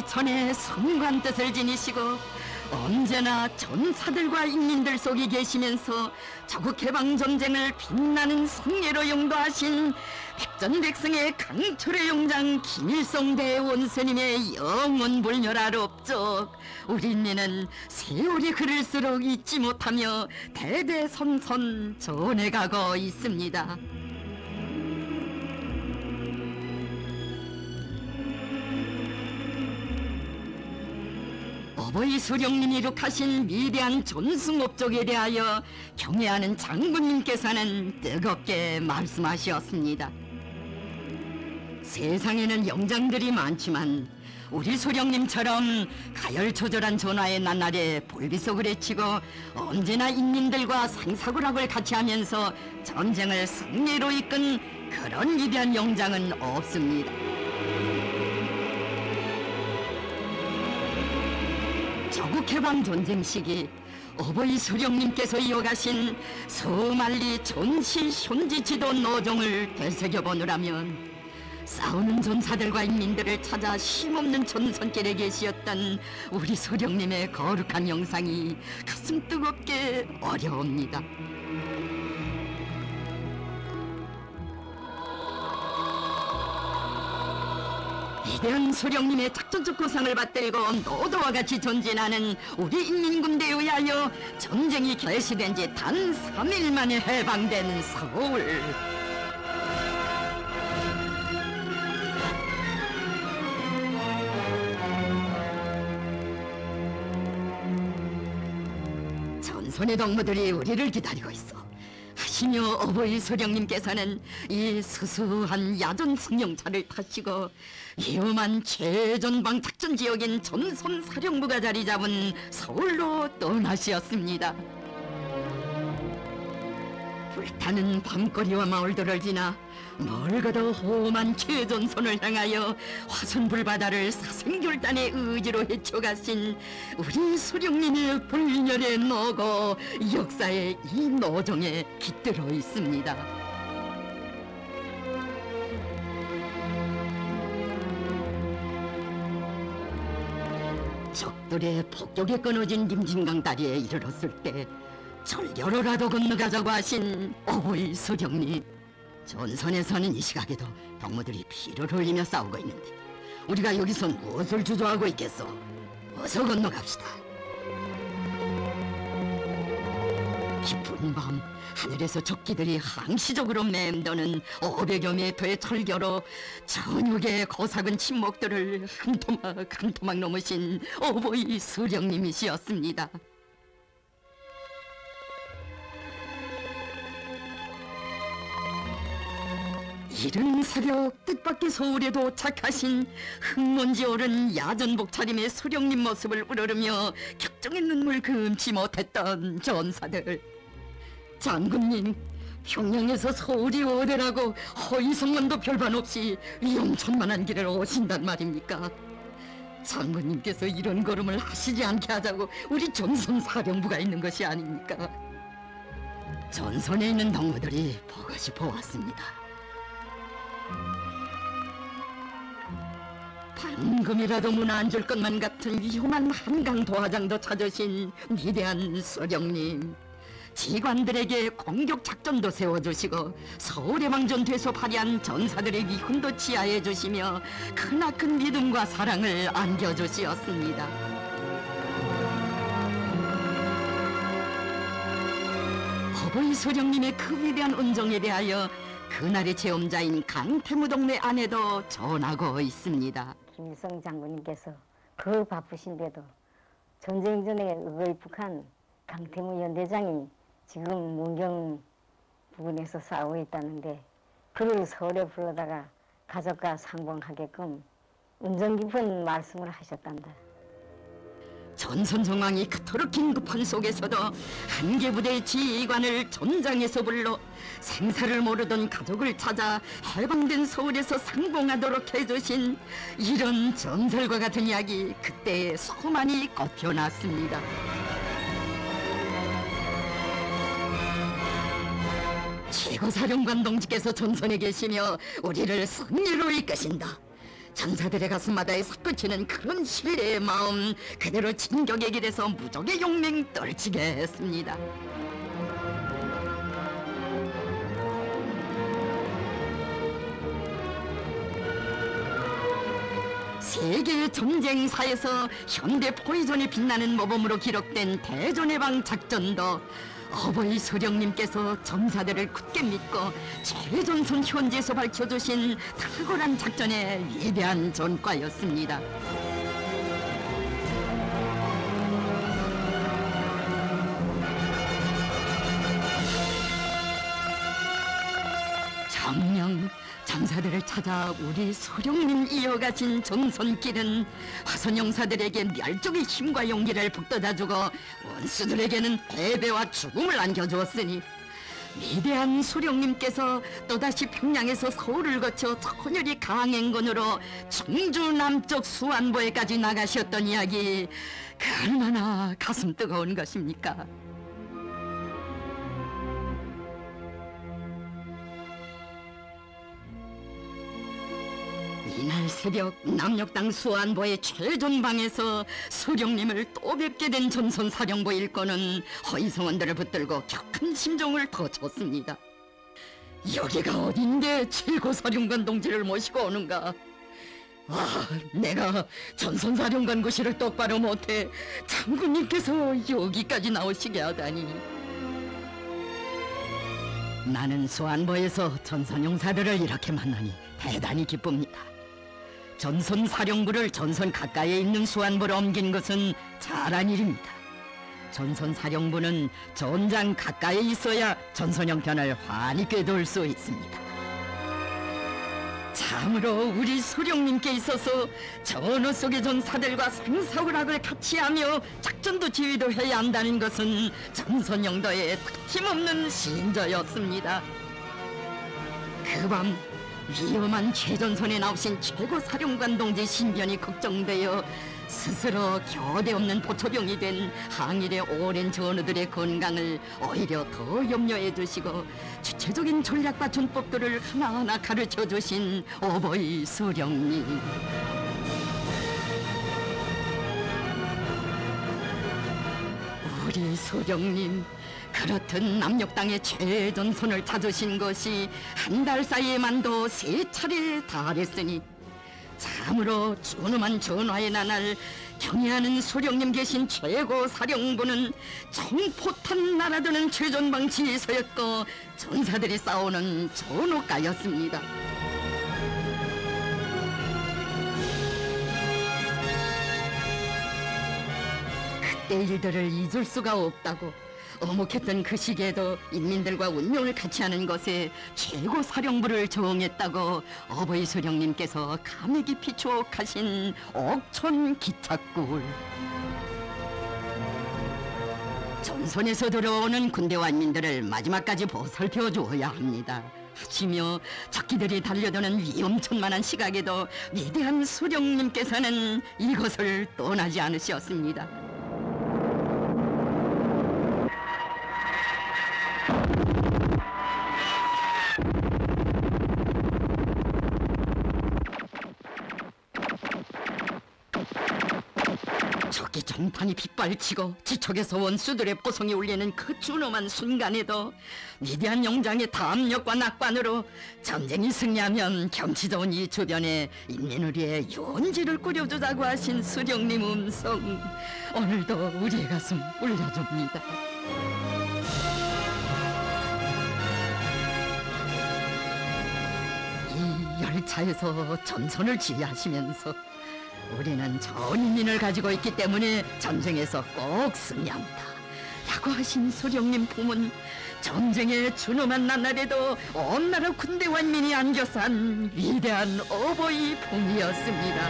천의 성관 뜻을 지니시고 언제나 전사들과 인민들 속에 계시면서 조국 해방 전쟁을 빛나는 성례로 용도하신 백전백승의 강철의 용장 김일성 대원스님의 영원 불멸하롭적 우리 인민은 세월이 흐를수록 잊지 못하며 대대손손 전해가고 있습니다. 어버이 수령님이 이룩하신 위대한 전승업적에 대하여 경애하는 장군님께서는 뜨겁게 말씀하셨습니다. 세상에는 영장들이 많지만 우리 수령님처럼 가열초절한 전하의 나날에 볼비속을 헤치고 언제나 인민들과 상사구락을 같이 하면서 전쟁을 승리로 이끈 그런 위대한 영장은 없습니다. 조국해방 전쟁 시기 어버이 수령님께서 이어가신 서만리 전시 현지 지도 노정을 되새겨보느라면 싸우는 전사들과 인민들을 찾아 쉼없는 전선길에 계시었던 우리 수령님의 거룩한 영상이 가슴 뜨겁게 어려웁니다. 위대한 수령님의 작전적 고상을 받들고 노도와 같이 전진하는 우리 인민군대에 의하여 전쟁이 개시된 지 단 3일 만에 해방된 서울. 전선의 동무들이 우리를 기다리고 있어 하시며 어버이 수령님께서는 이 수수한 야전 승용차를 타시고 위험한 최전방 작전 지역인 전선 사령부가 자리 잡은 서울로 떠나시었습니다. 불타는 밤거리와 마을들을 지나 멀거도 험한 최전선을 향하여 화순불바다를 사생결단의 의지로 헤쳐가신 우리 수령님의 불멸의 노고 역사의 이 노정에 깃들어 있습니다. 적들의 폭격에 끊어진 임진강 다리에 이르렀을 때 철교로라도 건너가자고 하신 어버이 수령님, 전선에서는 이 시각에도 동무들이 피를 흘리며 싸우고 있는데 우리가 여기서 무엇을 주저하고 있겠소? 어서 건너갑시다. 깊은 밤 하늘에서 적기들이 항시적으로 맴도는 500여 미터의 철교로 저녁의 고삭은 침묵들을 한 토막 한 토막 넘으신 어버이 수령님이시었습니다. 이른 새벽 뜻밖의 서울에 도착하신 흙먼지 오른 야전복 차림의 수령님 모습을 우러르며 격정의 눈물 금치 못했던 전사들. 장군님, 평양에서 서울이 어디라고 허위성문도 별반 없이 위험천만한 길을 오신단 말입니까? 장군님께서 이런 걸음을 하시지 않게 하자고 우리 전선 사령부가 있는 것이 아닙니까? 전선에 있는 동무들이 보고 싶어 왔습니다. 방금이라도 문 안 줄 것만 같은 위험한 한강 도화장도 찾으신 위대한 수령님, 지관들에게 공격 작전도 세워주시고 서울해방 전투에서 발휘한 전사들의 위훈도 치하해 주시며 크나큰 믿음과 사랑을 안겨주시었습니다. 어버이 수령님의 그 위대한 은정에 대하여 그날의 체험자인 강태무 동네 아내도 전하고 있습니다. 김일성 장군님께서 그 바쁘신데도 전쟁 전에 의북한 강태무 연대장이 지금 문경 부근에서 싸우고 있다는데 그를 서울에 불러다가 가족과 상봉하게끔 은정 깊은 말씀을 하셨단다. 전선 정황이 그토록 긴급한 속에서도 한계 부대의 지휘관을 전장에서 불러 생사를 모르던 가족을 찾아 해방된 서울에서 상봉하도록 해주신 이런 전설과 같은 이야기 그때 수많이 꼽혀놨습니다. 최고사령관 동지께서 전선에 계시며 우리를 승리로 이끄신다. 전사들의 가슴마다에 솟구치는 그런 신뢰의 마음 그대로 진격의 길에서 무적의 용맹 떨치게 했습니다. 세계 전쟁사에서 현대 포위전이 빛나는 모범으로 기록된 대전해방 작전도 어버이 소령님께서 전사들을 굳게 믿고 최전선 현지에서 밝혀주신 탁월한 작전의 위대한 전과였습니다. 정녕 전사들을 찾아 우리 소령님 이어가신 전선길은 화선영사들에게 멸종의 힘과 용기를 북돋아주고 원수들에게는 패배와 죽음을 안겨주었으니 위대한 소령님께서 또다시 평양에서 서울을 거쳐 천열이 강행군으로 충주 남쪽 수안보에까지 나가셨던 이야기 그 얼마나 가슴 뜨거운 것입니까? 이날 새벽 남녘땅 수안보의 최전방에서 소령님을 또 뵙게 된 전선사령부 일꾼은 허위성원들을 붙들고 격한 심정을 터쳤습니다. 여기가 어딘데 최고사령관 동지를 모시고 오는가? 내가 전선사령관 구실을 똑바로 못해 장군님께서 여기까지 나오시게 하다니. 나는 수안보에서 전선용사들을 이렇게 만나니 대단히 기쁩니다. 전선 사령부를 전선 가까이에 있는 수안보로 옮긴 것은 잘한 일입니다. 전선 사령부는 전장 가까이에 있어야 전선 형편을 환히 꿰돌 수 있습니다. 참으로 우리 소령님께 있어서 전후 속의 전사들과 생사오락을 같이 하며 작전도 지휘도 해야 한다는 것은 전선 영도의 틀림없는 신조였습니다. 그 밤 위험한 최전선에 나오신 최고사령관 동지 신변이 걱정되어 스스로 겨대 없는 보초병이 된 항일의 오랜 전우들의 건강을 오히려 더 염려해 주시고 주체적인 전략과 전법들을 하나하나 가르쳐 주신 어버이 소령님. 우리 소령님, 그렇듯 남녘 땅의 최전선을 찾으신 것이 한 달 사이에만도 3차례 달했으니 참으로 준엄한 전화의 나날 경애하는 소령님 계신 최고 사령부는 정포탄 날아드는 최전방 지휘소였고 전사들이 싸우는 전호가였습니다. 그때 일들을 잊을 수가 없다고 어목했던 그 시기에도 인민들과 운명을 같이 하는 것에 최고 사령부를 정했다고 어버이 소령님께서 감회 깊이 추억하신 옥천 기착굴. 전선에서 들어오는 군대와 인민들을 마지막까지 보살펴 주어야 합니다 하시며 적기들이 달려드는 위험천만한 시각에도 위대한 소령님께서는 이것을 떠나지 않으셨습니다. 적기 정판이 빗발치고 지척에서 원수들의 포성이 울리는 그 준엄한 순간에도 위대한 영장의 담력과 낙관으로 전쟁이 승리하면 경치 좋은 이 주변에 인민우리의 유원지를 꾸려주자고 하신 수령님 음성 오늘도 우리의 가슴 울려줍니다. 이 열차에서 전선을 지휘하시면서 우리는 좋은 인민을 가지고 있기 때문에 전쟁에서 꼭 승리합니다 라고 하신 소령님 품은 전쟁의 준엄한 나날에도 온 나라 군대와 인민이 안겨 산 위대한 어버이 품이었습니다.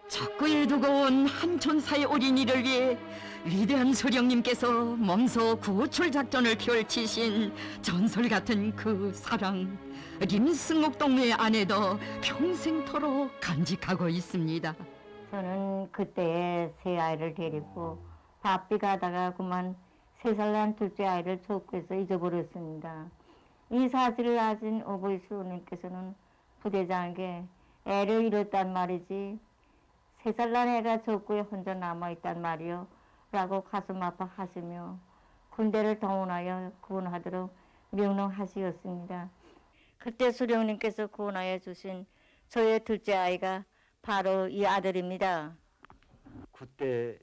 적구에 두고 온 한 천사의 어린이를 위해 위대한 소령님께서 몸소 구출 작전을 펼치신 전설 같은 그 사랑 림승옥 동무의 아내도 평생토록 간직하고 있습니다. 저는 그때 세 아이를 데리고 바삐 가다가 그만 3살 난 둘째 아이를 족구해서 잊어버렸습니다. 이 사실을 아신 어버이 수호님께서는 부대장에게 애를 잃었단 말이지 3살 난 애가 적구에 혼자 남아있단 말이요 라고 가슴 아파하시며 군대를 동원하여 구원하도록 명령하시었습니다. 그때 수령님께서 구원하여 주신 저의 둘째 아이가 바로 이 아들입니다. 그때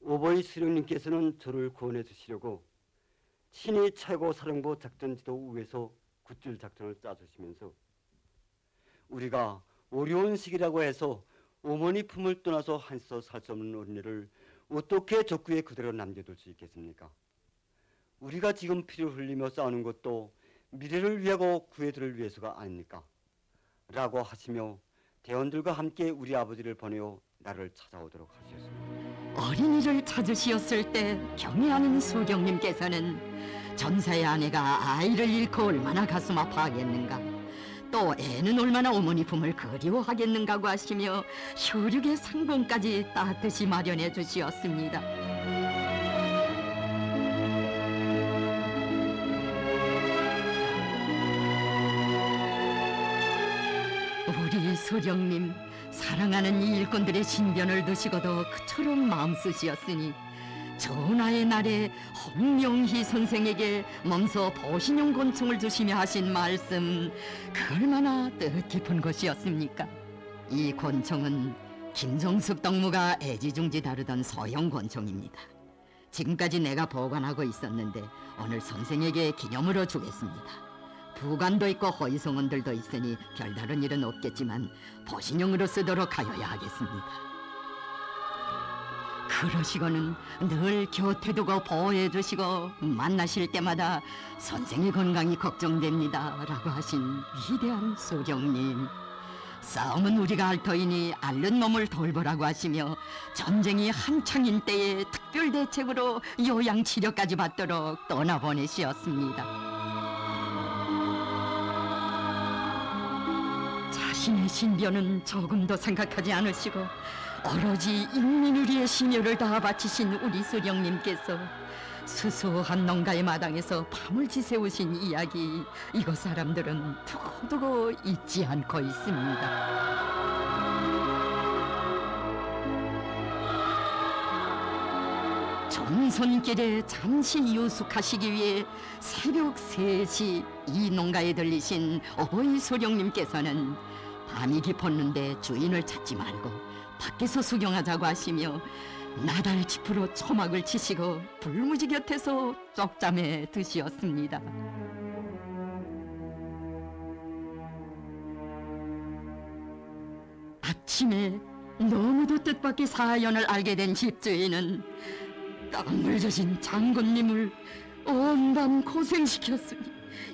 오버이 수령님께서는 저를 구원해 주시려고 친히 최고 사령부 작전지도부에서 굿줄 작전을 짜주시면서 우리가 어려운 시기라고 해서 어머니 품을 떠나서 한서 살 수 없는 어린애를 어떻게 적구에 그대로 남겨둘 수 있겠습니까? 우리가 지금 피를 흘리며 싸우는 것도 미래를 위하고 구애들을 위해서가 아닙니까? 라고 하시며 대원들과 함께 우리 아버지를 보내어 나를 찾아오도록 하셨습니다. 어린이를 찾으시었을 때 경애하는 수령님께서는 전사의 아내가 아이를 잃고 얼마나 가슴 아파하겠는가, 또 애는 얼마나 어머니 품을 그리워하겠는가고 하시며 효력의 상봉까지 따뜻이 마련해 주시었습니다. 우리 수령님, 사랑하는 이 일꾼들의 신변을 두시고도 그처럼 마음 쓰시었으니 전하의 날에 홍명희 선생에게 몸소 보신용 권총을 주시며 하신 말씀, 그 얼마나 뜻깊은 것이었습니까? 이 권총은 김종숙 동무가 애지중지 다루던 소형 권총입니다. 지금까지 내가 보관하고 있었는데 오늘 선생에게 기념으로 주겠습니다. 부관도 있고 호위성원들도 있으니 별다른 일은 없겠지만 보신용으로 쓰도록 하여야 하겠습니다. 그러시고는 늘 곁에 두고 보호해 주시고 만나실 때마다 선생의 건강이 걱정됩니다 라고 하신 위대한 수령님. 싸움은 우리가 할 터이니 앓는 몸을 돌보라고 하시며 전쟁이 한창인 때에 특별 대책으로 요양치료까지 받도록 떠나보내시었습니다. 자신의 신변은 조금도 생각하지 않으시고 오로지 인민을 위해 심혈을 다하 바치신 우리 수령님께서 수수한 농가의 마당에서 밤을 지새우신 이야기, 이곳 사람들은 두고두고 잊지 않고 있습니다. 종손길에 잠시 유숙하시기 위해 새벽 3시 이 농가에 들리신 어버이 수령님께서는 밤이 깊었는데 주인을 찾지 말고 밖에서 수경하자고 하시며 나달 지프로 초막을 치시고 불무지 곁에서 쪽잠에 드시었습니다. 아침에 너무도 뜻밖의 사연을 알게 된 집주인은 땀을 젖은 장군님을 온밤 고생시켰으니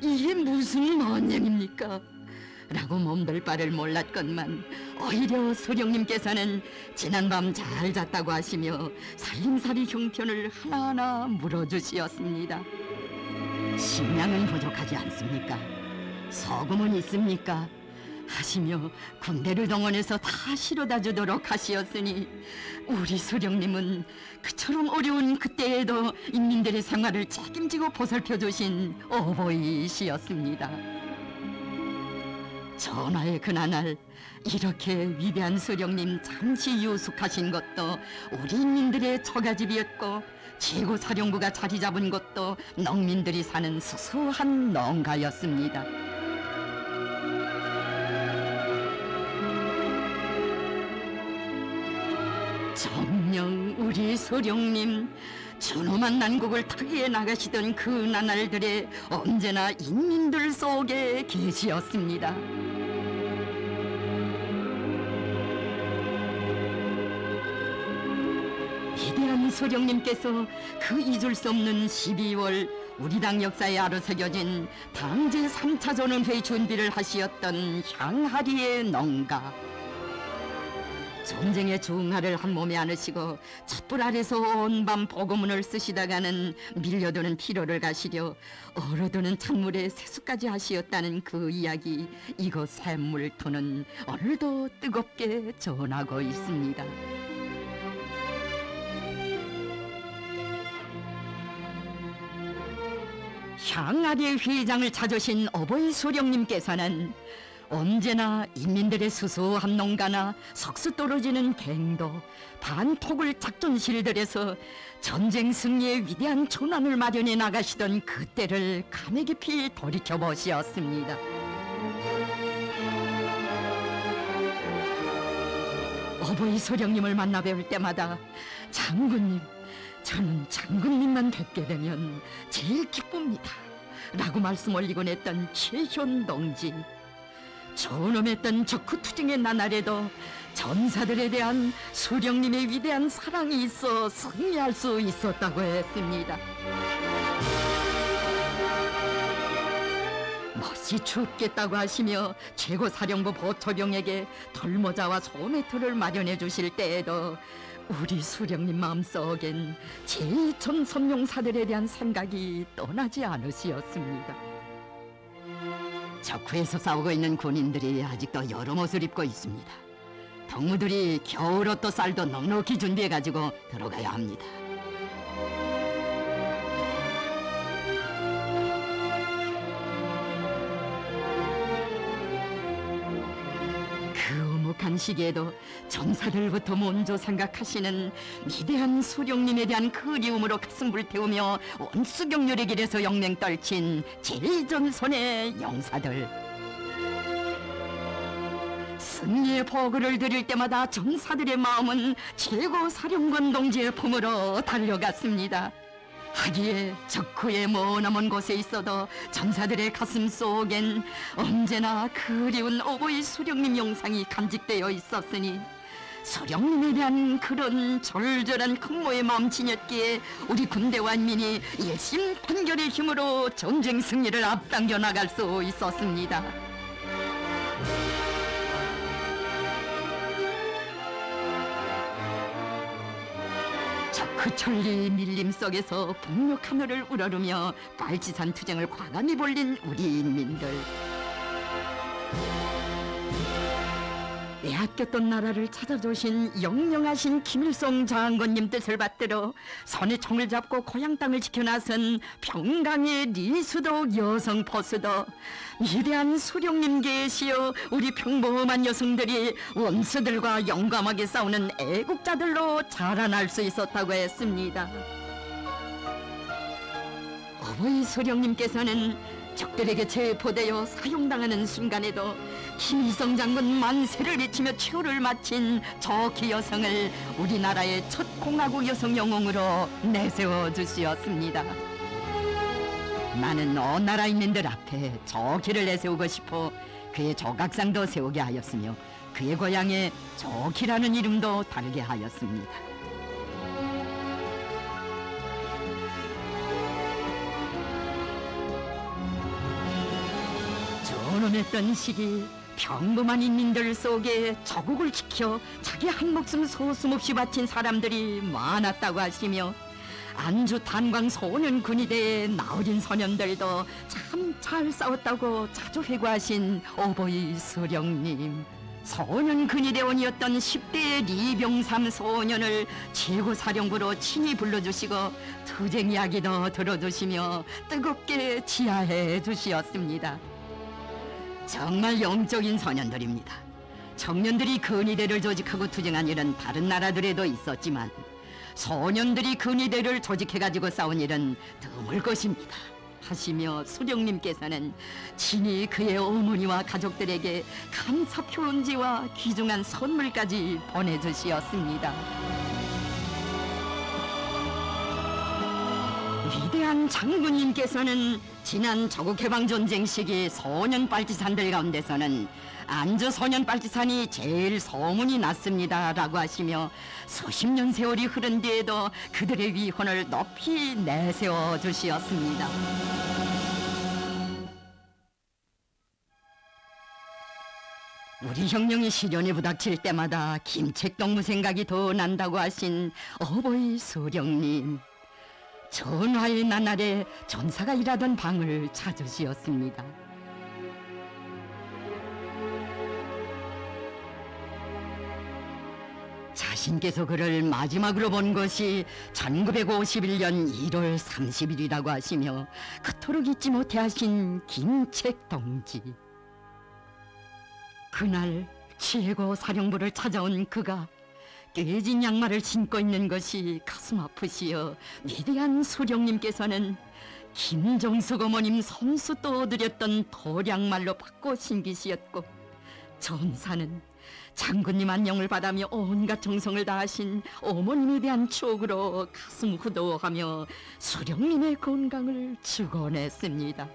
이게 무슨 만행입니까? 라고 몸둘 바를 몰랐건만 오히려 수령님께서는 지난밤 잘 잤다고 하시며 살림살이 형편을 하나하나 물어주시었습니다. 식량은 부족하지 않습니까? 소금은 있습니까? 하시며 군대를 동원해서 다 실어다 주도록 하시었으니 우리 수령님은 그처럼 어려운 그때에도 인민들의 생활을 책임지고 보살펴 주신 어버이시였습니다. 전하의 그나날 이렇게 위대한 수령님 잠시 유숙하신 것도 우리 인민들의 처가집이었고 최고 사령부가 자리 잡은 것도 농민들이 사는 수수한 농가였습니다. 정녕 우리 수령님, 준엄한 난국을 타기에 나가시던 그 나날들에 언제나 인민들 속에 계시었습니다. 위대한 수령님께서 그 잊을 수 없는 12월 우리 당 역사에 아로새겨진 당제 3차 전원회의 준비를 하시었던 향하리의 농가. 전쟁의 중하를 한 몸에 안으시고 촛불 아래서 온밤 보고문을 쓰시다가는 밀려드는 피로를 가시려 얼어드는 찬물에 세수까지 하시었다는 그 이야기, 이곳 샘물터는 오늘도 뜨겁게 전하고 있습니다. 향아리 회장을 찾으신 어버이 수령님께서는 언제나 인민들의 수수한 농가나 석수 떨어지는 갱도, 반토굴 작전실들에서 전쟁 승리의 위대한 전환을 마련해 나가시던 그때를 감회 깊이 돌이켜보시었습니다. 어버이 소령님을 만나 뵐 때마다 장군님, 저는 장군님만 뵙게 되면 제일 기쁩니다 라고 말씀 올리곤 했던 최현 동지. 존엄했던 적후투쟁의 나날에도 전사들에 대한 수령님의 위대한 사랑이 있어 승리할 수 있었다고 했습니다. 멋이 춥겠다고 하시며 최고사령부 보초병에게 덜모자와 소매토를 마련해 주실 때에도 우리 수령님 마음속엔 제2천 섬용사들에 대한 생각이 떠나지 않으시었습니다. 적후에서 싸우고 있는 군인들이 아직도 여러 옷을 입고 있습니다. 덕무들이 겨울옷도 쌀도 넉넉히 준비해가지고 들어가야 합니다. 그 오목한 시기에도 전사들부터 먼저 생각하시는 위대한 수령님에 대한 그리움으로 가슴 불태우며 원수경률의 길에서 영맹 떨친 제1전선의 영사들. 승리의 보고를 드릴 때마다 전사들의 마음은 최고사령관 동지의 품으로 달려갔습니다. 하기에 적후의 머나먼 곳에 있어도 전사들의 가슴 속엔 언제나 그리운 어버이 수령님 영상이 간직되어 있었으니 수령님에 대한 그런 절절한 큰모의 마음치였기에 우리 군대와 인민이 일심단결의 힘으로 전쟁 승리를 앞당겨 나갈 수 있었습니다. 그 천리 밀림 속에서 북녘 하늘을 우러르며 빨치산 투쟁을 과감히 벌린 우리 인민들. 빼앗겼던 나라를 찾아주신 영영하신 김일성 장군님 뜻을 받들어 손에 총을 잡고 고향 땅을 지켜 나선 평강의 리수도 여성 포수도 위대한 수령님 계시어 우리 평범한 여성들이 원수들과 용감하게 싸우는 애국자들로 자라날 수 있었다고 했습니다. 어버이 수령님께서는 적들에게 체포되어 사용당하는 순간에도 김일성 장군 만세를 외치며 최후를 마친 저기 여성을 우리나라의 첫 공화국 여성 영웅으로 내세워 주시었습니다. 나는 어느 나라 인민들 앞에 저기를 내세우고 싶어 그의 조각상도 세우게 하였으며 그의 고향에 저기라는 이름도 달게 하였습니다. 존엄했던 시기 평범한 인민들 속에 저국을 지켜 자기 한 목숨 소숨없이 바친 사람들이 많았다고 하시며 안주 탄광 소년 군의대의 나어린 소년들도 참 잘 싸웠다고 자주 회고하신 어버이 수령님. 소년 군의대원이었던 10대의 리병삼 소년을 최고사령부로 친히 불러주시고 투쟁 이야기도 들어주시며 뜨겁게 지하해 주시었습니다. 정말 영적인 소년들입니다. 청년들이 근위대를 조직하고 투쟁한 일은 다른 나라들에도 있었지만 소년들이 근위대를 조직해가지고 싸운 일은 드물 것입니다 하시며 수령님께서는 친히 그의 어머니와 가족들에게 감사 표은지와 귀중한 선물까지 보내주시었습니다. 위대한 장군님께서는 지난 조국해방전쟁 시기 소년 빨치산들 가운데서는 안주 소년 빨치산이 제일 소문이 났습니다 라고 하시며 수십 년 세월이 흐른 뒤에도 그들의 위훈을 높이 내세워 주시었습니다. 우리 형령이 시련에 부닥칠 때마다 김책동무 생각이 더 난다고 하신 어버이 수령님. 전화의 나날에 전사가 일하던 방을 찾으시었습니다. 자신께서 그를 마지막으로 본 것이 1951년 1월 30일이라고 하시며 그토록 잊지 못해 하신 김책 동지. 그날 최고 사령부를 찾아온 그가 깨진 양말을 신고 있는 것이 가슴 아프시어 위대한 소령님께서는 김정숙 어머님 손수 떠드렸던 도량말로 바꿔 신기시었고, 전사는 장군님 안녕을 바라며 온갖 정성을 다하신 어머님에 대한 추억으로 가슴 후도하며 소령님의 건강을 축원했습니다.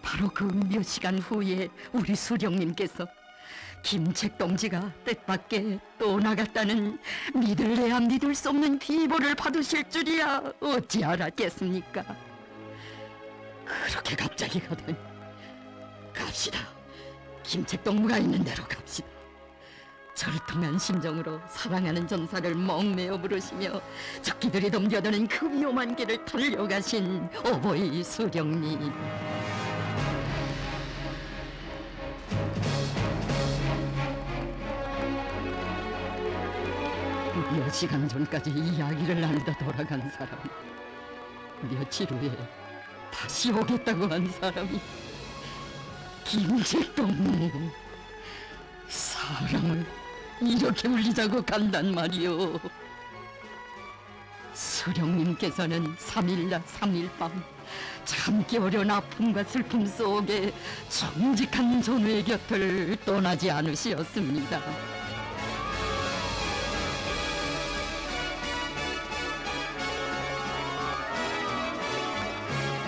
바로 그 몇 시간 후에 우리 수령님께서 김책 동지가 뜻밖의 떠나갔다는 믿을래야 믿을 수 없는 비보를 받으실 줄이야 어찌 알았겠습니까? 그렇게 갑자기 가더니 갑시다. 김책 동무가 있는 대로 갑시다. 절통한 심정으로 사랑하는 전사를 멍매어 부르시며 적기들이 덤벼드는 그 위험한 길을 달려가신 어버이 수령님. 몇 시간 전까지 이야기를 나누다 돌아간 사람, 며칠 후에 다시 오겠다고 한 사람이 김책동무. 사람을 이렇게 울리자고 간단 말이오. 수령님께서는 3일낮 3일 밤 참기 어려운 아픔과 슬픔 속에 정직한 전우의 곁을 떠나지 않으시었습니다.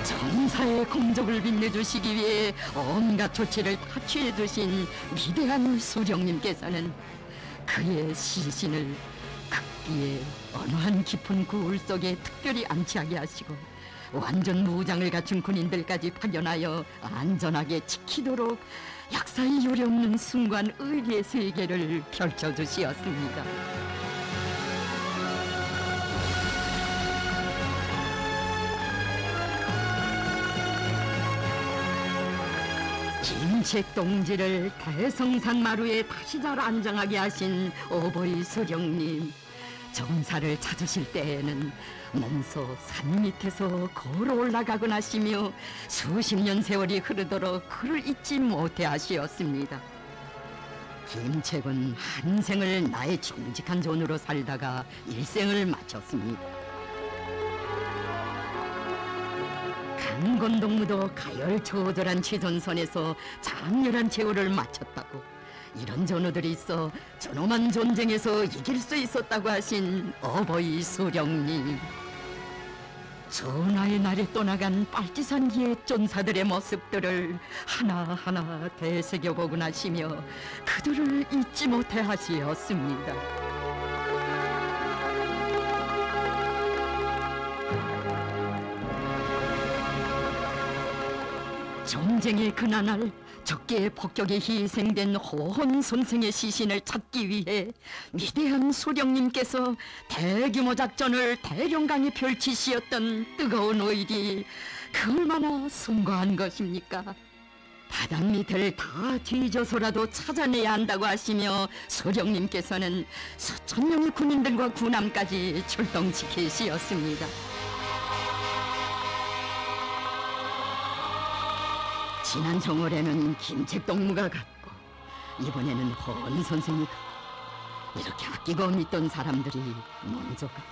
전사의 공적을 빛내주시기 위해 온갖 조치를 다 취해두신 위대한 수령님께서는 그의 시신을 극비의 어느 한 깊은 구울 속에 특별히 안치하게 하시고 완전 무장을 갖춘 군인들까지 파견하여 안전하게 지키도록 역사의 요령없는 순간 의리의 세계를 펼쳐주시었습니다. 김책 동지를 대성산 마루에 다시 잘 안정하게 하신 어버이 수령님. 전사를 찾으실 때에는 몸소 산 밑에서 걸어 올라가곤 하시며 수십 년 세월이 흐르도록 그를 잊지 못해 하시었습니다. 김책은 한 생을 나의 정직한 존으로 살다가 일생을 마쳤습니다. 강건동무도 가열초절한 최전선에서 장렬한 제호를 마쳤다고, 이런 전우들이 있어 전엄한 전쟁에서 이길 수 있었다고 하신 어버이 수령님. 전하의 날에 떠나간 빨치산 옛 전사들의 모습들을 하나하나 되새겨보곤 하시며 그들을 잊지 못해 하시었습니다. 전쟁의 그나날 적개의 폭격에 희생된 호헌 선생의 시신을 찾기 위해 위대한 수령님께서 대규모 작전을 대령강에 펼치시었던 뜨거운 의리, 그 얼마나 숭고한 것입니까? 바닥 밑을 다 뒤져서라도 찾아내야 한다고 하시며 수령님께서는 수천 명의 군인들과 군함까지 출동시키시었습니다. 지난 정월에는 김책 동무가 갔고 이번에는 헌 선생이 갔고, 이렇게 아끼고 믿던 사람들이 먼저 갔어.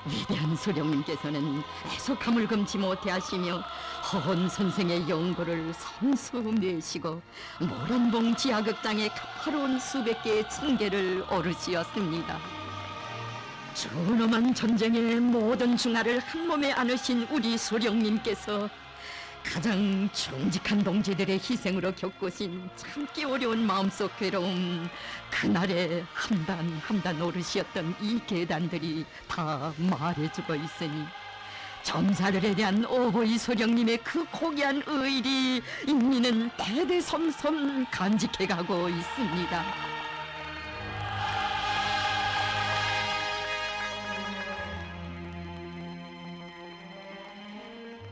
위대한 수령님께서는 애석함을 금치 못해 하시며 헌 선생의 영고를 선수 내시고 모란봉 지하극장의 가파로운 수백 개의 층계를 오르시었습니다. 준엄한 전쟁의 모든 중하를 한 몸에 안으신 우리 수령님께서 가장 정직한 동지들의 희생으로 겪으신 참기 어려운 마음속 괴로움, 그날의 한 단 한 단 오르시었던 이 계단들이 다 말해주고 있으니 전사들에 대한 어버이 수령님의 그 고귀한 의리, 인민은 대대손손 간직해가고 있습니다.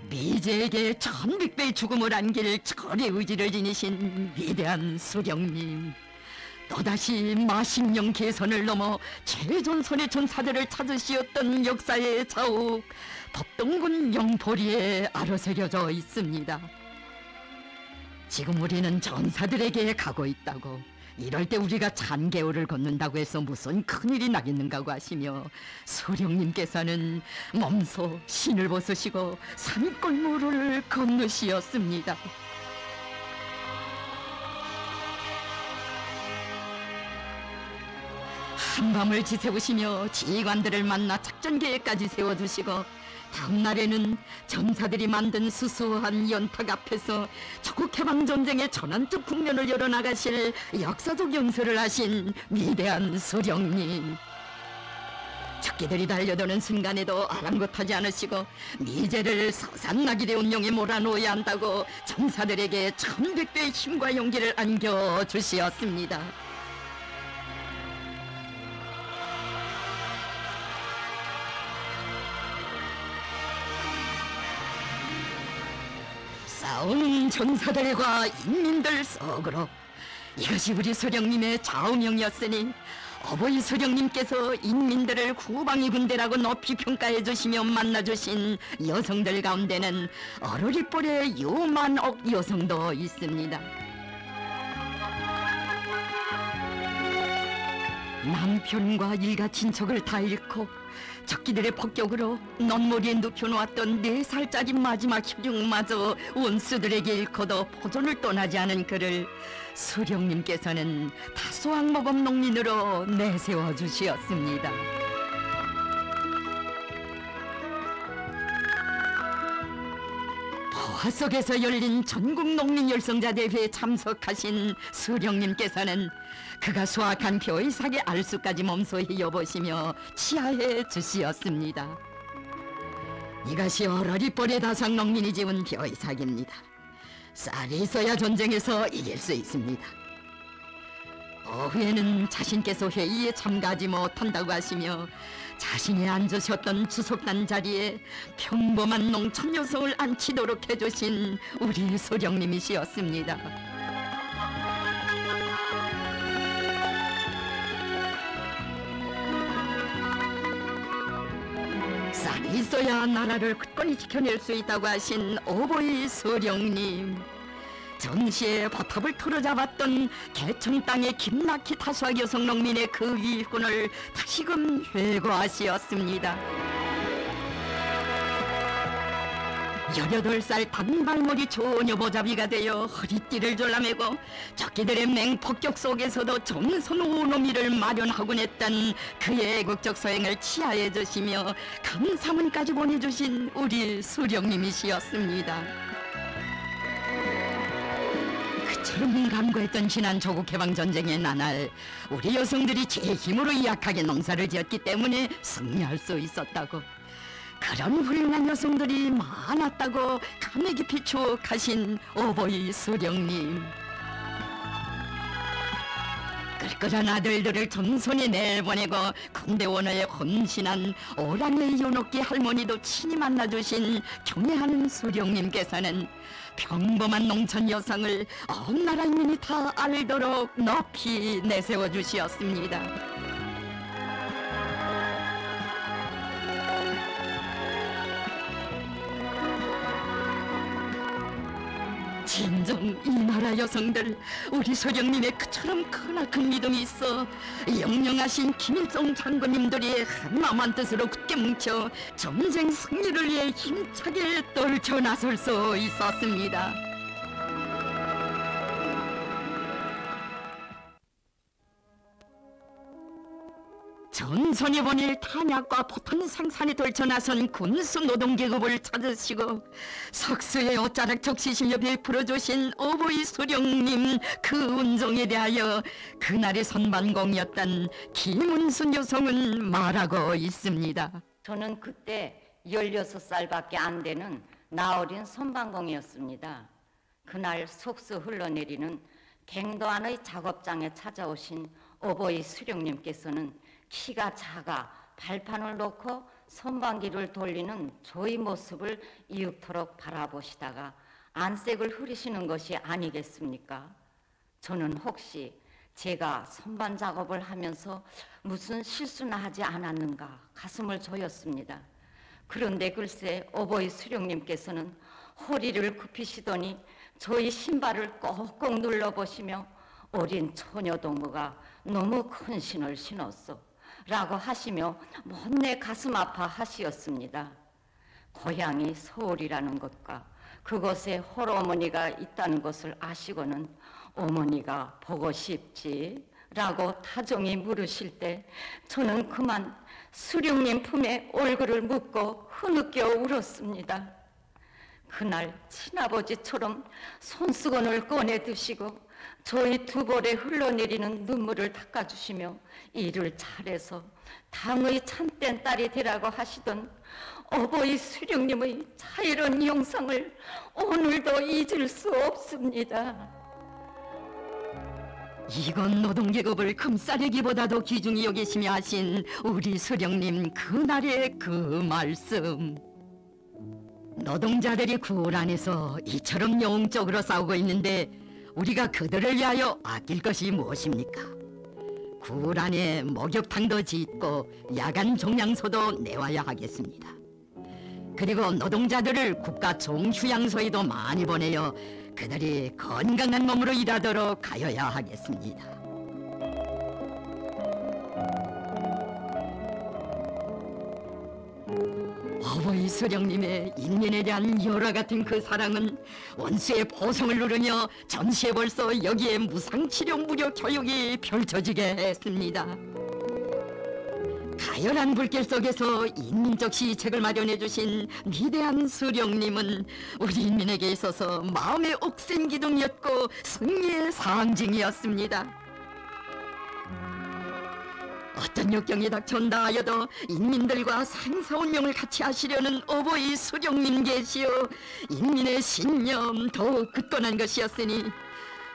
미제에게 1100배의 죽음을 안길 철의 의지를 지니신 위대한 수령님, 또다시 마식령 개선을 넘어 최전선의 전사들을 찾으시었던 역사의 자욱 법동군 영포리에 아로새겨져 있습니다. 지금 우리는 전사들에게 가고 있다고, 이럴 때 우리가 잔개울을 걷는다고 해서 무슨 큰일이 나겠는가고 하시며 수령님께서는 몸소 신을 벗으시고 산골무를 건너시었습니다. 한밤을 지새우시며 지휘관들을 만나 작전 계획까지 세워주시고, 다음 날에는 전사들이 만든 수수한 연탁 앞에서 조국해방전쟁의 전환적 국면을 열어나가실 역사적 연설을 하신 위대한 수령님, 적기들이 달려드는 순간에도 아랑곳하지 않으시고 미제를 서산나기대 운용에 몰아넣어야 한다고 전사들에게 1100배의 힘과 용기를 안겨주시었습니다. 싸우는 전사들과 인민들 속으로, 이것이 우리 수령님의 좌우명이었으니 어버이 수령님께서 인민들을 후방위 군대라고 높이 평가해 주시며 만나주신 여성들 가운데는 어르리뻘의 요만옥 여성도 있습니다. 남편과 일가 친척을 다 잃고 적기들의 폭격으로 넌머리에 눕혀놓았던 4살짜리 마지막 혈육마저 원수들에게 잃고도 포존을 떠나지 않은 그를 수령님께서는 다소한 모범 농민으로 내세워 주시었습니다. 포화 속에서 열린 전국 농민 열성자 대회에 참석하신 수령님께서는 그가 수확한 벼이삭의 알수까지 몸소히 여보시며 치하해 주시었습니다. 이것이 어러리뻘의 다상 농민이 지은 벼이삭입니다. 쌀이 있어야 전쟁에서 이길 수 있습니다. 오후에는 자신께서 회의에 참가하지 못한다고 하시며 자신이 앉으셨던 주석단 자리에 평범한 농촌 여성을 앉히도록 해주신 우리 소령님이시었습니다. 쌀이 있어야 나라를 굳건히 지켜낼 수 있다고 하신 오보이 소령님, 전시에 바탑을 틀어잡았던 개천 땅의 김낙희 타수학 여성 농민의 그 위훈을 다시금 회고하시었습니다. 18살 단발머리 조녀보잡이가 되어 허리띠를 졸라매고 적기들의 맹폭격 속에서도 정선 오노미를 마련하곤 했던 그의 애국적 소행을 치하해 주시며 감사문까지 보내주신 우리 수령님이시였습니다. 그처럼 간구했던 지난 조국해방전쟁의 나날, 우리 여성들이 제 힘으로 약하게 농사를 지었기 때문에 승리할 수 있었다고, 그런 훌륭한 여성들이 많았다고 감회 깊이 추억하신 오보이 수령님. 끌끌한 아들들을 전선에 내보내고 군대원어에 헌신한 오랑의 연옥기 할머니도 친히 만나주신 경애하는 수령님께서는 평범한 농촌 여성을 온 나라 인민이 다 알도록 높이 내세워 주시었습니다. 진정 이 나라 여성들, 우리 소령님의 그처럼 크나큰 믿음이 있어 영영하신 김일성 장군님들이 한마음한 뜻으로 굳게 뭉쳐 전쟁 승리를 위해 힘차게 떨쳐 나설 수 있었습니다. 전선이 보낼 탄약과 포탄 생산에 떨쳐나선 군수 노동계급을 찾으시고 석수의 옷자락 적시 실력을 풀어주신 오보이 수령님, 그 운정에 대하여 그날의 선반공이었던 김은순 여성은 말하고 있습니다. 저는 그때 16살밖에 안 되는 나어린 선반공이었습니다. 그날 속수 흘러내리는 갱도안의 작업장에 찾아오신 오보이 수령님께서는 키가 작아 발판을 놓고 선반기를 돌리는 저희 모습을 이윽도록 바라보시다가 안색을 흐리시는 것이 아니겠습니까? 저는 혹시 제가 선반 작업을 하면서 무슨 실수나 하지 않았는가 가슴을 조였습니다. 그런데 글쎄 어버이 수령님께서는 허리를 굽히시더니 저희 신발을 꼭꼭 눌러보시며 어린 처녀동무가 너무 큰 신을 신었어 라고 하시며 못내 가슴 아파 하시었습니다. 고향이 서울이라는 것과 그곳에 홀어머니가 있다는 것을 아시고는 어머니가 보고 싶지 라고 다정히 물으실 때 저는 그만 수령님 품에 얼굴을 묻고 흐느껴 울었습니다. 그날 친아버지처럼 손수건을 꺼내 드시고 저희 두 볼에 흘러내리는 눈물을 닦아주시며 일을 잘해서 당의 참된 딸이 되라고 하시던 어버이 수령님의 자애로운 영상을 오늘도 잊을 수 없습니다. 이건 노동계급을 금싸레기보다도 귀중히 여기시며 하신 우리 수령님 그날의 그 말씀. 노동자들이 굴 안에서 이처럼 영적으로 싸우고 있는데 우리가 그들을 위하여 아낄 것이 무엇입니까? 굴 안에 목욕탕도 짓고 야간 종양소도 내와야 하겠습니다. 그리고 노동자들을 국가 종휴양소에도 많이 보내어 그들이 건강한 몸으로 일하도록 하여야 하겠습니다. 어버이 수령님의 인민에 대한 열화 같은 그 사랑은 원수의 보성을 누르며 전시에 벌써 여기에 무상치료 무료 교육이 펼쳐지게 했습니다. 가열한 불길 속에서 인민적 시책을 마련해 주신 위대한 수령님은 우리 인민에게 있어서 마음의 옥생 기둥이었고 승리의 상징이었습니다. 어떤 역경이 닥쳐온다 하여도 인민들과 생사운명을 같이 하시려는 어버이 수령님 계시오 인민의 신념 더욱 굳건한 것이었으니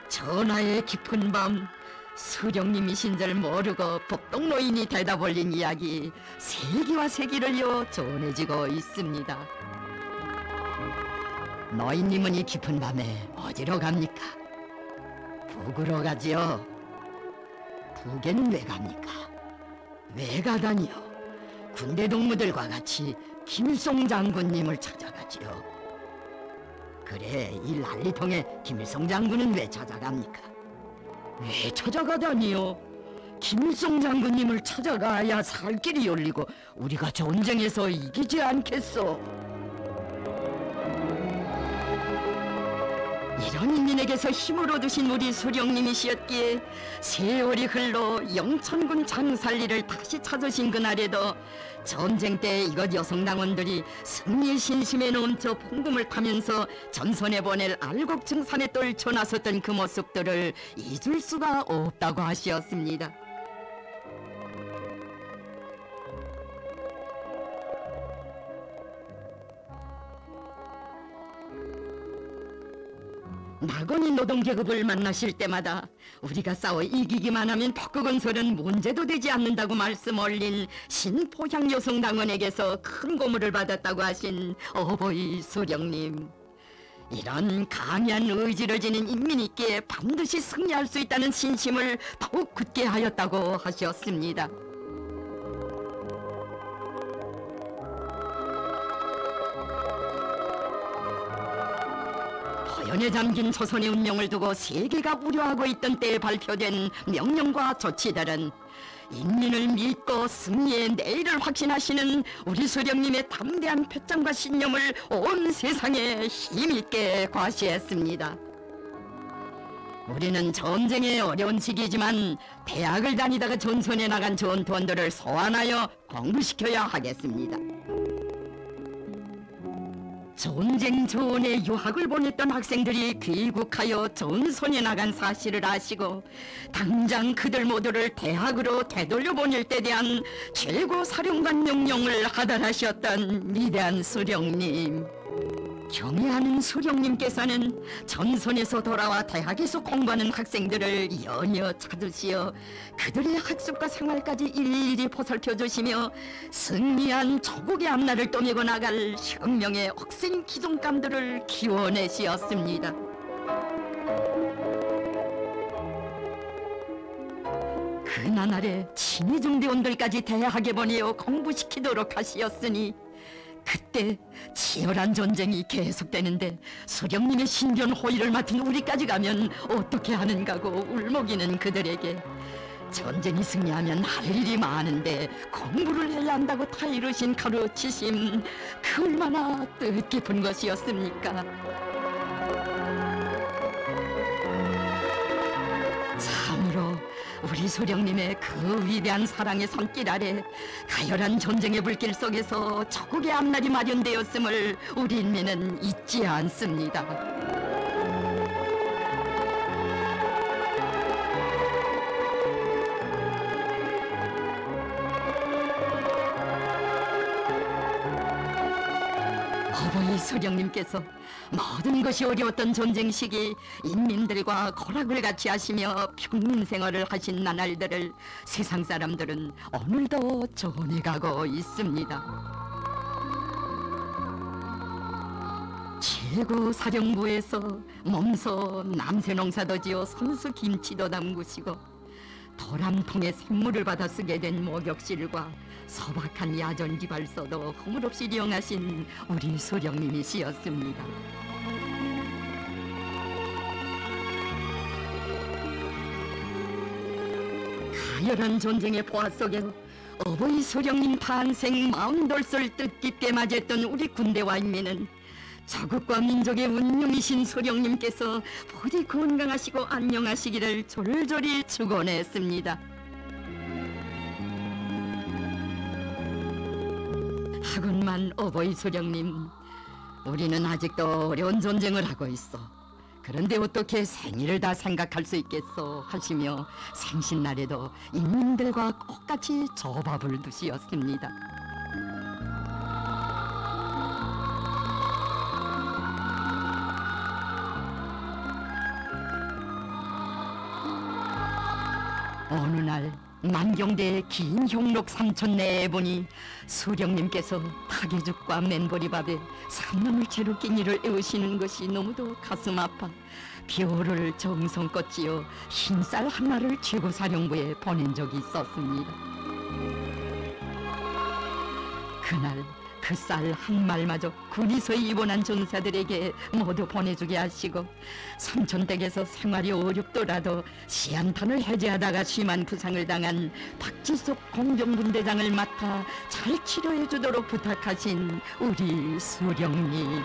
전하의 깊은 밤 수령님이신 줄 모르고 복동노인이 대답 올린 이야기 세기와 세기를 이어 전해지고 있습니다. 노인님은 이 깊은 밤에 어디로 갑니까? 북으로 가지요. 북에는 왜 갑니까? 왜 가다니요? 군대 동무들과 같이 김일성 장군님을 찾아가지요. 그래, 이 난리통에 김일성 장군은 왜 찾아갑니까? 왜 찾아가다니요? 김일성 장군님을 찾아가야 살 길이 열리고 우리가 전쟁에서 이기지 않겠소. 이런 인민에게서 힘을 얻으신 우리 수령님이시었기에 세월이 흘러 영천군 장살리를 다시 찾으신 그날에도 전쟁 때 이것 여성당원들이 승리의 신심에 넘쳐 풍금을 타면서 전선에 보낼 알곡증산에 떨쳐 나섰던 그 모습들을 잊을 수가 없다고 하시었습니다. 낙원인 노동계급을 만나실 때마다 우리가 싸워 이기기만 하면 북극건설은 문제도 되지 않는다고 말씀 올린 신포향 여성당원에게서 큰 고무를 받았다고 하신 어버이 수령님. 이런 강한 의지를 지닌 인민이 있기에 반드시 승리할 수 있다는 신심을 더욱 굳게 하였다고 하셨습니다. 연에 잠긴 조선의 운명을 두고 세계가 우려하고 있던 때에 발표된 명령과 조치들은 인민을 믿고 승리의 내일을 확신하시는 우리 수령님의 담대한 표정과 신념을 온 세상에 힘있게 과시했습니다. 우리는 전쟁의 어려운 시기지만 대학을 다니다가 전선에 나간 전투원들을 소환하여 공부시켜야 하겠습니다. 전쟁 전에 유학을 보냈던 학생들이 귀국하여 전선에 나간 사실을 아시고 당장 그들 모두를 대학으로 되돌려 보낼 때 대한 최고 사령관 명령을 하달하셨던 위대한 수령님. 경애하는 수령님께서는 전선에서 돌아와 대학에서 공부하는 학생들을 연이어 찾으시어 그들의 학습과 생활까지 일일이 보살펴 주시며 승리한 조국의 앞날을 떠밀고 나갈 혁명의 억센 기둥감들을 키워내시었습니다. 그 나날에 친위 중대원들까지 대학에 보내어 공부시키도록 하시었으니 그때 치열한 전쟁이 계속되는데 수령님의 신변 호위를 맡은 우리까지 가면 어떻게 하는가고 울먹이는 그들에게 전쟁이 승리하면 할 일이 많은데 공부를 해야 한다고 타이르신 가르치심, 그 얼마나 뜻깊은 것이었습니까? 참으로 우리 수령님의 그 위대한 사랑의 손길 아래 가열한 전쟁의 불길 속에서 조국의 앞날이 마련되었음을 우리 인민은 잊지 않습니다. 어버이 수령님께서 모든 것이 어려웠던 전쟁 시기 인민들과 고락을 같이 하시며 평민 생활을 하신 나날들을 세상 사람들은 오늘도 전해가고 있습니다. 최고 사령부에서 몸소 남새 농사도 지어 선수 김치도 담그시고 도람통에 생물을 받아 쓰게 된 목욕실과 소박한 야전지 발소도 허물없이 이용하신 우리 수령님이시였습니다. 가열한 전쟁의 포화 속에서 어버이 수령님 탄생 42살 뜻깊게 맞이했던 우리 군대와 인민은 자국과 민족의 운명이신 수령님께서 부디 건강하시고 안녕하시기를 졸졸이 축원했습니다. 하건만 어버이 수령님, 우리는 아직도 어려운 전쟁을 하고 있어. 그런데 어떻게 생일을 다 생각할 수 있겠소 하시며 생신날에도 인민들과 똑같이 조밥을 드시었습니다. 어느 날 만경대의 긴 형록 삼촌 내에 보니 수령님께서 타개죽과 맨보리밥에 삼나물 채로 끼니를 애우시는 것이 너무도 가슴 아파 벼를 정성껏 찌어 흰쌀 하나를 최고사령부에 보낸 적이 있었습니다. 그날 그 쌀 한 말마저 군에서 입원한 전사들에게 모두 보내주게 하시고 삼촌댁에서 생활이 어렵더라도 시한탄을 해제하다가 심한 부상을 당한 박지숙 공병분대장을 맡아 잘 치료해 주도록 부탁하신 우리 수령님.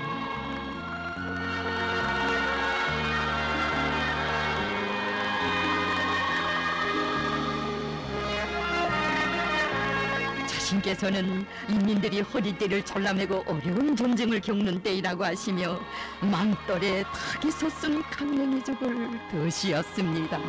자신께서는 인민들이 허리띠를 졸라매고 어려운 전쟁을 겪는 때이라고 하시며 망떨에 닭에서 쓴 강냉이죽을 드시었습니다.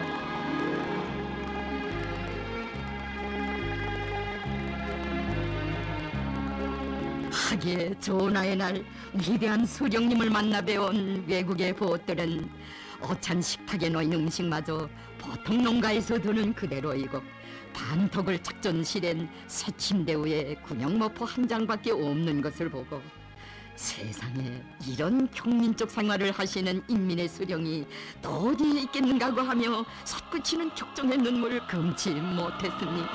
하기에 조나의 날 위대한 수령님을 만나 배운 외국의 부옷들은 어찬 식탁에 놓인 음식마저 보통 농가에서 드는 그대로이고 반턱을 작전실엔 새 침대 위에 군용모포 한 장밖에 없는 것을 보고 세상에 이런 경민적 생활을 하시는 인민의 수령이 또 어디에 있겠는가고 하며 솟구치는 격정의 눈물을 금치 못했습니다.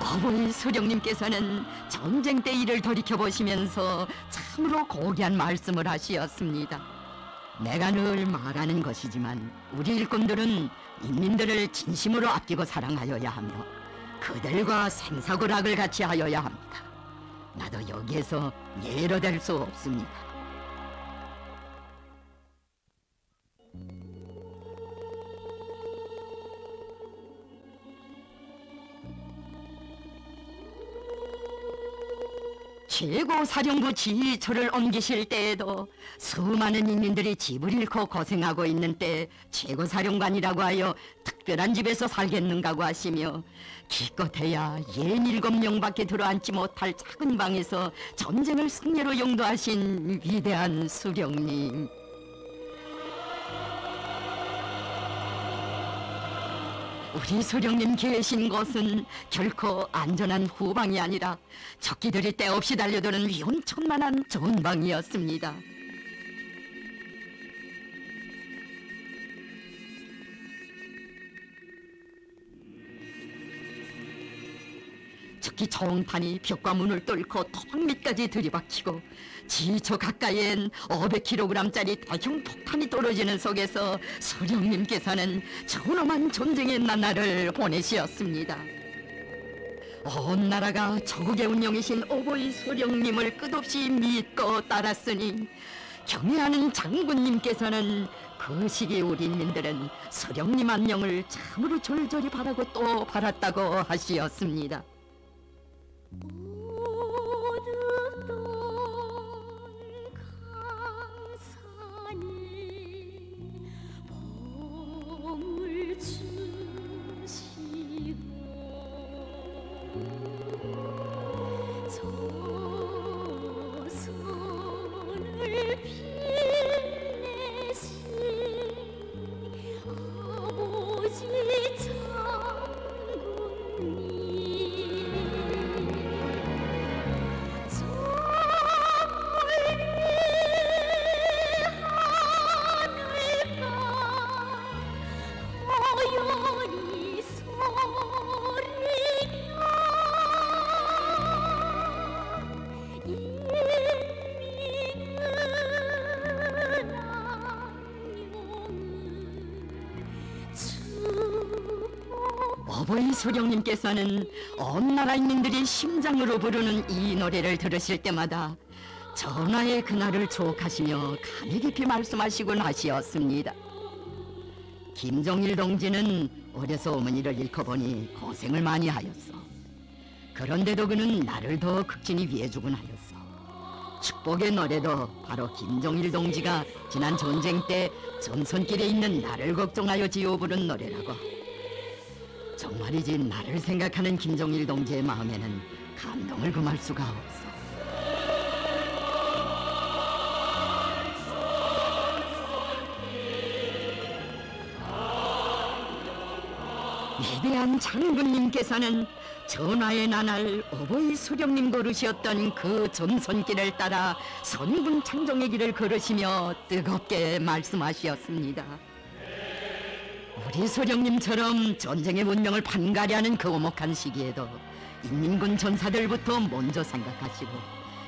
어버이 수령님께서는 전쟁 때 일을 돌이켜보시면서 참으로 고귀한 말씀을 하시었습니다. 내가 늘 말하는 것이지만 우리 일꾼들은 인민들을 진심으로 아끼고 사랑하여야 하며 그들과 생사고락을 같이 하여야 합니다. 나도 여기에서 예로 될 수 없습니다. 최고사령부 지휘처를 옮기실 때에도 수많은 인민들이 집을 잃고 고생하고 있는 때 최고사령관이라고 하여 특별한 집에서 살겠는가고 하시며 기껏해야 67명밖에 들어앉지 못할 작은 방에서 전쟁을 승리로 용도하신 위대한 수령님. 우리 수령님 계신 곳은 결코 안전한 후방이 아니라 적기들이 때없이 달려드는 위험천만한 전방이었습니다. 적기 총탄이 벽과 문을 뚫고 토막 밑까지 들이박히고 지저 가까이엔 500kg짜리 대형 폭탄이 떨어지는 속에서 수령님께서는 존엄한 전쟁의 나날을 보내시었습니다. 온 나라가 조국의 운명이신 오보이 수령님을 끝없이 믿고 따랐으니 경애하는 장군님께서는 그 시기 우리 인민들은 수령님 안녕을 참으로 절절히 바라고 또 바랐다고 하시었습니다. 오보이 수령님께서는 온 나라 인민들이 심장으로 부르는 이 노래를 들으실 때마다 전하의 그날을 추억하시며 감회 깊이 말씀하시곤 하시었습니다. 김종일 동지는 어려서 어머니를 잃고 보니 고생을 많이 하였어. 그런데도 그는 나를 더 극진히 위해주곤 하였어. 축복의 노래도 바로 김종일 동지가 지난 전쟁 때 전선길에 있는 나를 걱정하여 지어 부른 노래라고. 정말이지 나를 생각하는 김종일 동지의 마음에는 감동을 금할 수가 없어. 위대한 장군님께서는 전하의 나날 오보이 수령님 걸으셨던 그 전선길을 따라 선군 창정의 길을 걸으시며 뜨겁게 말씀하시었습니다. 우리 수령님처럼 전쟁의 운명을 판가리 하는 그 오목한 시기에도 인민군 전사들부터 먼저 생각하시고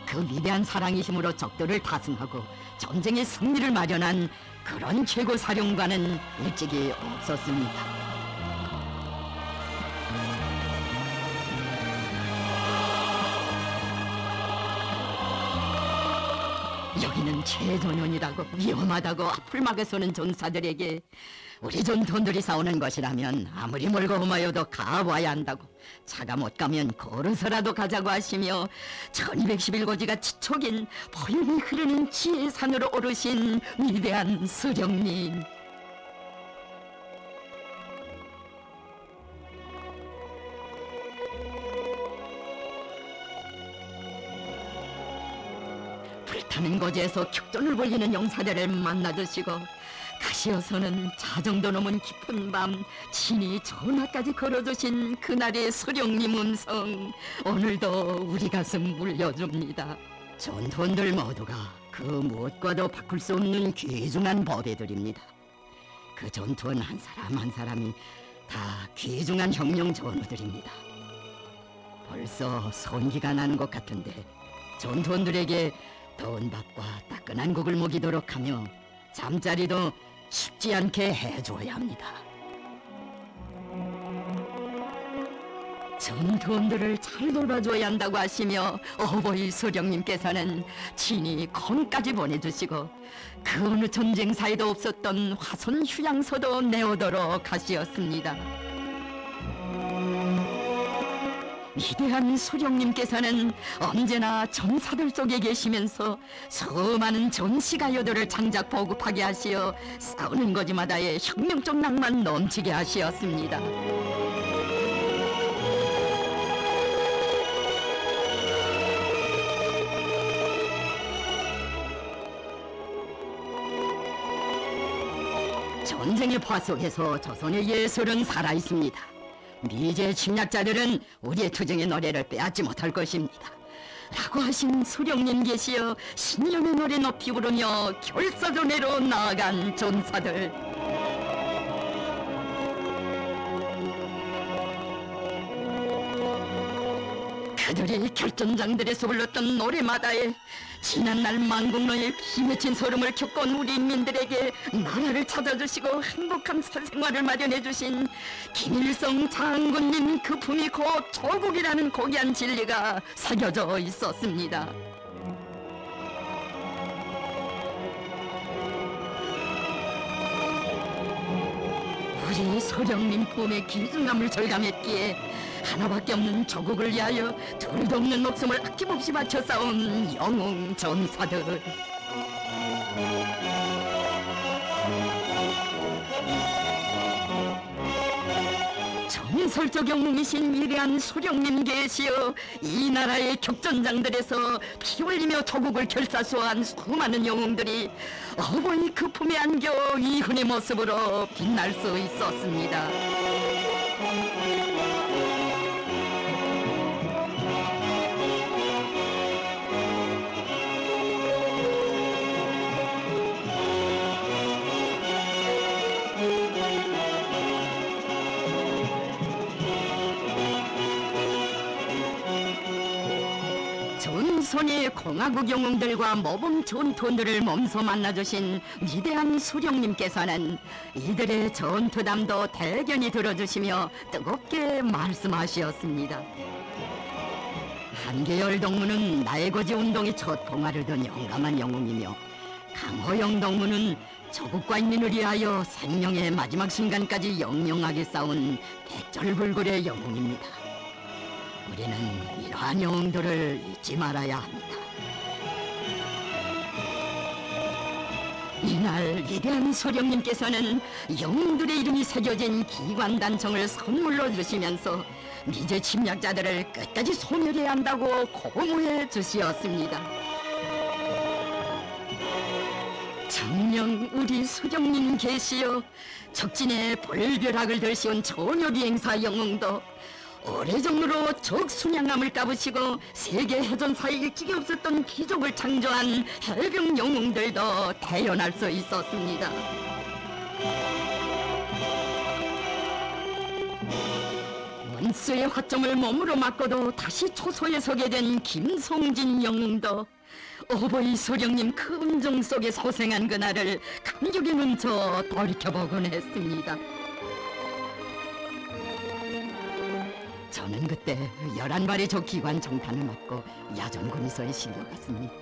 그 위대한 사랑이심으로 적들을 다승하고 전쟁의 승리를 마련한 그런 최고 사령관은 일찍이 없었습니다. 여기는 최전원이라고 위험하다고 앞을 막아서는 전사들에게 우리 전투원들이 싸우는 것이라면 아무리 멀고 험하여도 가봐야 한다고, 차가 못 가면 걸어서라도 가자고 하시며 1211고지가 지촉인 포용이 흐르는 지혜의 산으로 오르신 위대한 수령님. 불타는 고지에서 격전을 벌이는 용사들을 만나주시고 가시어서는 자정도 넘은 깊은 밤 친히 전하까지 걸어주신 그날의 수령님 음성, 오늘도 우리 가슴 울려줍니다. 전투원들 모두가 그 무엇과도 바꿀 수 없는 귀중한 보배들입니다. 그 전투원 한 사람 한 사람이 다 귀중한 혁명 전우들입니다. 벌써 손기가 나는 것 같은데 전투원들에게 더운 밥과 따끈한 국을 먹이도록 하며 잠자리도 춥지 않게 해줘야 합니다. 전투원들을 잘 돌봐줘야 한다고 하시며 오보이 수령님께서는 친히 콩까지 보내주시고 그 어느 전쟁사에도 없었던 화손 휴양소도 내오도록 하시었습니다. 위대한 수령님께서는 언제나 전사들 속에 계시면서 수많은 전시가요들을 창작 보급하게 하시어 싸우는 거지마다의 혁명적 낭만 넘치게 하시었습니다. 전쟁의 화 속에서 조선의 예술은 살아있습니다. 미제 침략자들은 우리의 투쟁의 노래를 빼앗지 못할 것입니다. 라고 하신 수령님 계시어 신념의 노래 높이 부르며 결사전으로 나아간 전사들. 그들이 결전장들에서 불렀던 노래마다에 지난날 만국노의 힘맺힌 소름을 겪은 우리 인민들에게 나라를 찾아주시고 행복한 사생활을 마련해주신 김일성 장군님 그 품이 곧 조국이라는 고귀한 진리가 새겨져 있었습니다. 우리 소령님 품에 긴장감을 절감했기에 하나밖에 없는 조국을 위하여 둘도 없는 목숨을 아낌없이 바쳐 싸운 영웅 전사들. 전설적 영웅이신 위대한 수령님 계시어 이 나라의 격전장들에서 피 흘리며 조국을 결사수한 수많은 영웅들이 어버이 그 품에 안겨 이훈의 모습으로 빛날 수 있었습니다. 전손의 공화국 영웅들과 모범 전투원들을 몸소 만나주신 위대한 수령님께서는 이들의 전투담도 대견히 들어주시며 뜨겁게 말씀하시었습니다. 한계열 동무는 나의거지 운동의 첫 봉화를 든 용감한 영웅이며 강호영 동무는 조국과 인민을 위하여 생명의 마지막 순간까지 영영하게 싸운 백절불굴의 영웅입니다. 우리는 이러한 영웅들을 잊지 말아야 합니다. 이날 위대한 소령님께서는 영웅들의 이름이 새겨진 기관단청을 선물로 주시면서 미제 침략자들을 끝까지 소멸해야 한다고 고무해 주시었습니다. 정녕 우리 수령님 계시어 적진에 볼벼락을 들시온 전여비행사 영웅도 오래전으로 적 순양함을 까부시고 세계 해전사에 일찍이 없었던 기적을 창조한 해병 영웅들도 태어날 수 있었습니다. 원수의 화점을 몸으로 맞고도 다시 초소에 서게 된 김송진 영웅도 어버이 소령님 그 음정 속에 소생한 그날을 감격에 뭉쳐 돌이켜보곤 했습니다. 저는 그때 11발의 저 기관 정탄을 맞고 야전군서에 실려갔습니다.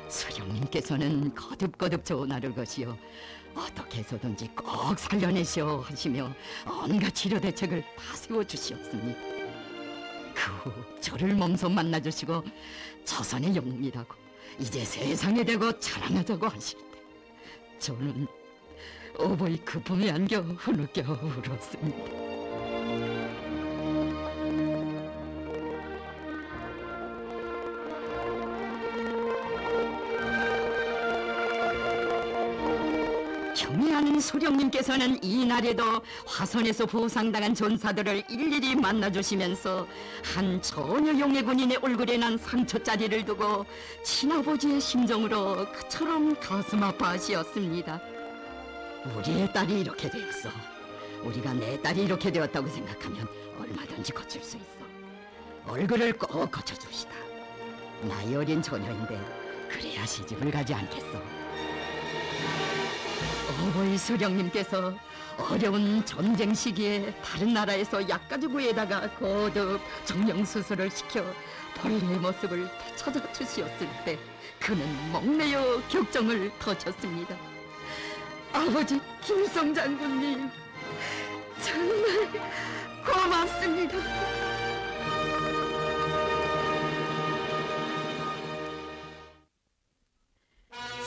수령님께서는 거듭거듭 전화를 거시어 어떻게 해서든지 꼭 살려내시오 하시며 온갖 치료 대책을 다 세워주시었습니다. 그 후 저를 몸소 만나주시고 조선의 영웅이라고 이제 세상에 대고 자랑하자고 하실 때 저는 어버이 그 품에 안겨 흐느껴 울었습니다. 경애하는 소령님께서는 이날에도 화선에서 부상당한 전사들을 일일이 만나주시면서 한 처녀 용의 군인의 얼굴에 난 상처자리를 두고 친아버지의 심정으로 그처럼 가슴 아파하시었습니다. 우리의 딸이 이렇게 되었어. 우리가 내 딸이 이렇게 되었다고 생각하면 얼마든지 고칠 수 있어. 얼굴을 꼭 고쳐줍시다. 나이 어린 처녀인데 그래야 시집을 가지 않겠어. 어버이 수령님께서 어려운 전쟁 시기에 다른 나라에서 약까지 구해다가 거듭 정령수술을 시켜 본래의 모습을 되찾아주시었을 때 그는 목매어 격정을 터쳤습니다. 아버지 김일성 장군님 정말 고맙습니다.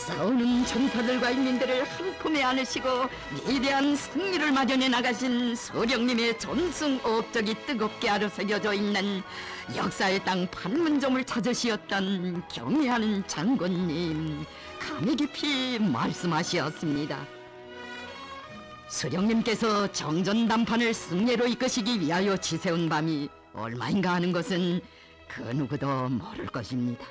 싸우는 전사들과 인민들을 한 품에 안으시고 위대한 승리를 마련해 나가신 소령님의 전승 업적이 뜨겁게 아로새겨져 있는 역사의 땅 판문점을 찾으시었던 경애하는 장군님, 감히 깊이 말씀하시었습니다. 소령님께서 정전담판을 승리로 이끄시기 위하여 지새운 밤이 얼마인가 하는 것은 그 누구도 모를 것입니다.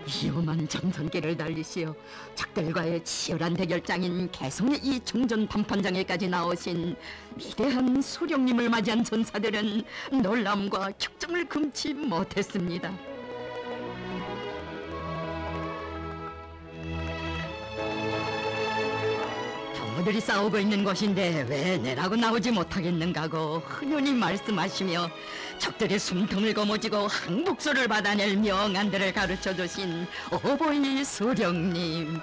위험한 전선길을 달리시어 적들과의 치열한 대결장인 개성의 이 정전담판장에까지 나오신 위대한 소령님을 맞이한 전사들은 놀람과 격정을 금치 못했습니다. 경호들이 싸우고 있는 곳인데 왜 내라고 나오지 못하겠는가고 흔연히 말씀하시며 적들의 숨통을 거머쥐고 항복소를 받아낼 명안들을 가르쳐주신 어버이 소령님,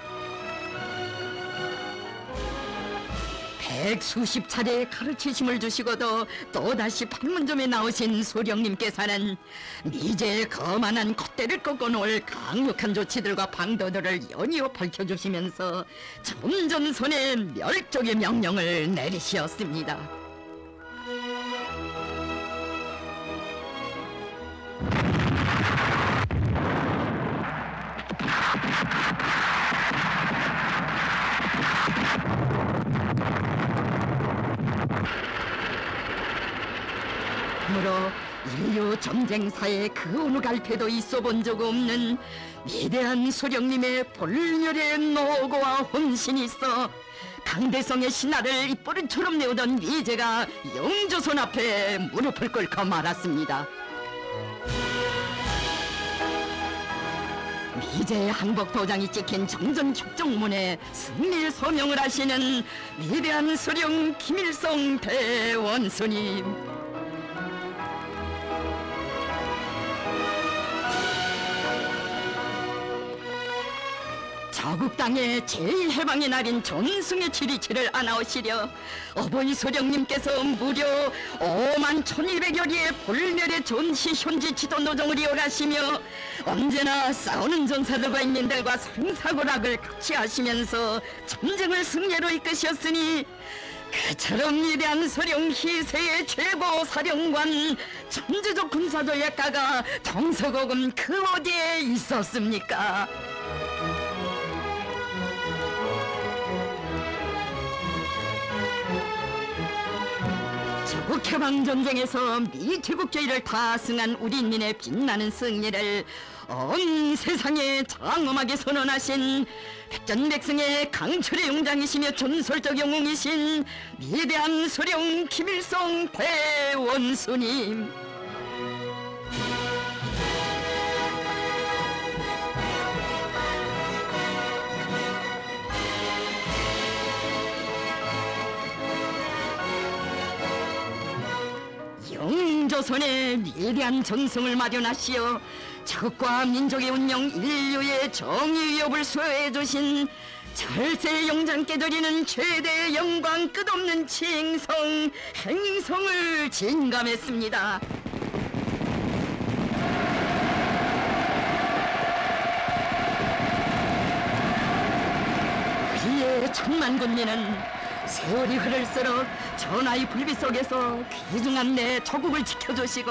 백수십 차례 가르치심을 주시고도 또다시 판문점에 나오신 소령님께서는 미제의 거만한 콧대를 꺾어놓을 강력한 조치들과 방도들을 연이어 밝혀주시면서 점전선의 멸족의 명령을 내리시었습니다. 그러므로 인류 전쟁사에 그 어느 갈패도 있어 본 적 없는 위대한 소령님의 볼멸의 노고와 혼신이 있어 강대성의 신하를 입버릇처럼 내오던 미제가 영조선 앞에 무릎을 꿇고 말았습니다. 미제의 항복 도장이 찍힌 정전 격정문에 승리의 서명을 하시는 위대한 소령 김일성 대원수님, 자국 땅의 제1해방의 날인 전승의 727을 안아오시려 어버이 소령님께서 무려 51,200여리의 볼멸의 전시 현지 지도 노정을 이어가시며 언제나 싸우는 전사들과 인민들과 상사고락을 같이 하시면서 전쟁을 승리로 이끄셨으니 그처럼 위대한 소령 희세의 최고 사령관 천주족 군사조약가가 정서고금 그 어디에 있었습니까? 국해방전쟁에서 미 제국주의를 다승한 우리 인민의 빛나는 승리를 온 세상에 장엄하게 선언하신 백전백승의 강철의 용장이시며 전설적 영웅이신 위대한 소령 김일성 대원수님, 영조선의 위대한 전승을 마련하시어 적과 민족의 운명, 인류의 정의 위협을 수호해 주신 절세 영장께 드리는 최대의 영광, 끝없는 칭송, 행성을 진감했습니다. 우리의 천만 군민은 세월이 흐를수록 전하의 불빛 속에서 귀중한 내 조국을 지켜주시고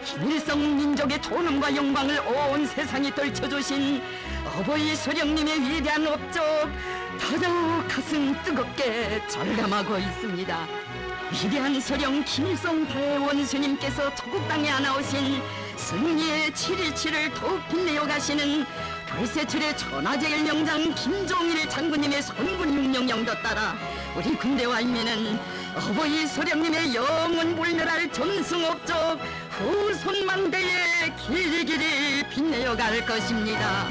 김일성 민족의 존엄과 영광을 온 세상이 떨쳐주신 어버이 소령님의 위대한 업적 더더욱 가슴 뜨겁게 절감하고 있습니다. 위대한 소령 김일성 대원수님께서 조국 땅에 안아오신 승리의 7.27을 더욱 빛내어 가시는 별세출의 천하제일영장 김종일 장군님의 선군 흉령령도 따라 우리 군대와 인민은 어버이 소령님의 영원 몰멸할 전승업적 후손만대에 길길이 빛내어 갈 것입니다.